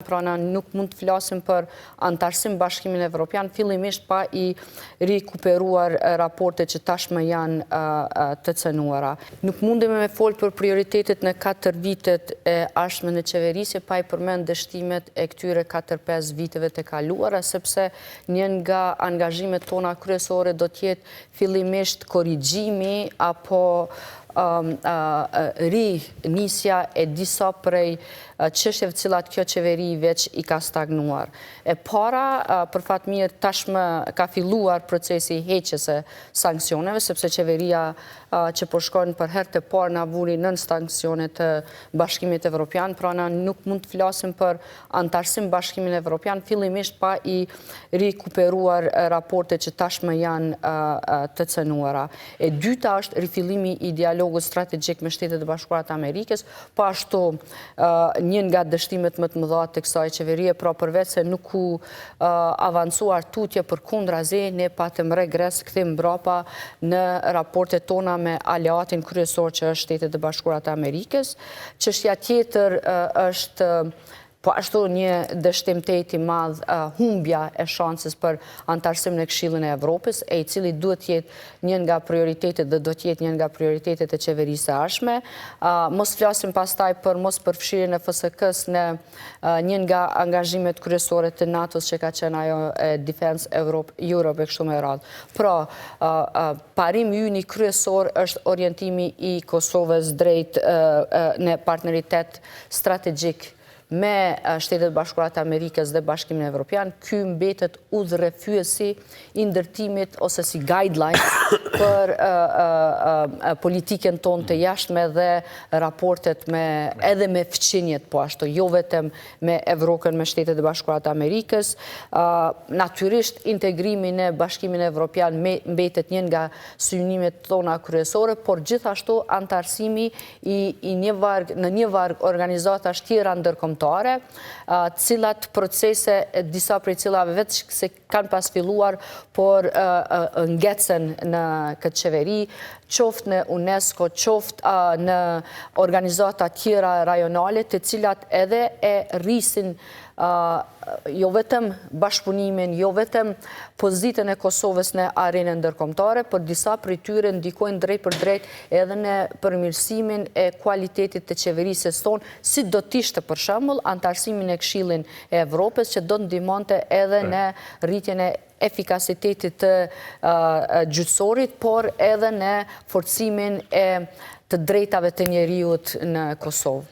pra na nuk mund të flasim për antarësim Bashkimin Evropian, fillimisht pa i rikuperuar raportet që tashmë janë të cënuara. Nuk mundemi me folë për prioritetet në 4 vitet e ardhshme në qeverisje, pa i përmend dështimet e këtyre 4-5 viteve të kaluara, sepse njën nga angazhimet tona kryesore do t'jetë fillimisht korrigjimi apo nisja e disa prej çështjeve të cilat kjo qeveri veç i ka stagnuar. E para, për fat mirë, tashmë ka filluar procesi i heqjes së sanksioneve, sepse qeveria që po shkon për herë të parë na vuri nën sanksionet të Bashkimit Evropian, pra na nuk mund të flasim për antarësim Bashkimin Evropian, fillimisht pa i rikuperuar raportet që tashmë janë të cënuara. E dyta është rifillimi i dialogut strategjik me Shtetet e Bashkuara të Amerikës, po ashtu njën nga dështimet më të mëdha të kësaj qeverie, pra përveç se nuk u avancuar tutje përkundrazi, ne patëm regres, kthim mbrapa në raportet tona me aleatin kryesor që është Shtetet e Bashkuara të Amerikës. Çështja tjetër është po ashtu një dështimtet i madh, humbja e shanses për antarësim në Këshillin e Evropës, e i cili duhet jetë një nga prioritetet dhe do të jetë një nga prioritetet e qeverisë së ardhshme. Mos flasim pastaj për mos përfshirjen e FSK-s në një nga angazhimet kryesore të NATO-s që ka qenë ajo Defense Europe e kështu me radhë. Pra, parimi ynë i kryesor është orientimi i Kosovës drejt në partneritet strategjik me Shtetet Bashkuara të Amerikës dhe Bashkimin Evropian. Ky mbetet udhërrefyesi i ndërtimit ose si guideline për politikën tonë të jashtme dhe raportet edhe me fqinjet, po ashtu, jo vetëm me Evropën, me Shtetet e Bashkuara të Amerikës. Natyrisht, integrimi në Bashkimin Evropian mbetet një nga synimet tona kryesore, por gjithashtu antarësimi në një varg organizatash tjera ndërkombëtare, cilat procese, disa prej cilave vetë se kanë pas filluar, por ngecen në këtë qeveri, qoftë në UNESCO, qoftë në organizata tjera rajonale, të cilat edhe e rrisin jo vetëm bashkëpunimin, jo vetëm pozitën e Kosovës në arenën ndërkombëtare, por disa prej tyre ndikojnë drejt për drejt edhe në përmirësimin e kualitetit të qeverisjes tonë, si do t'ishte për shembull antarësimin e Këshillin e Evropës, që do të ndihmonte edhe në rritjen e efikasitetit të gjyqësorit, por edhe në forcimin e të drejtave të njeriut në Kosovë.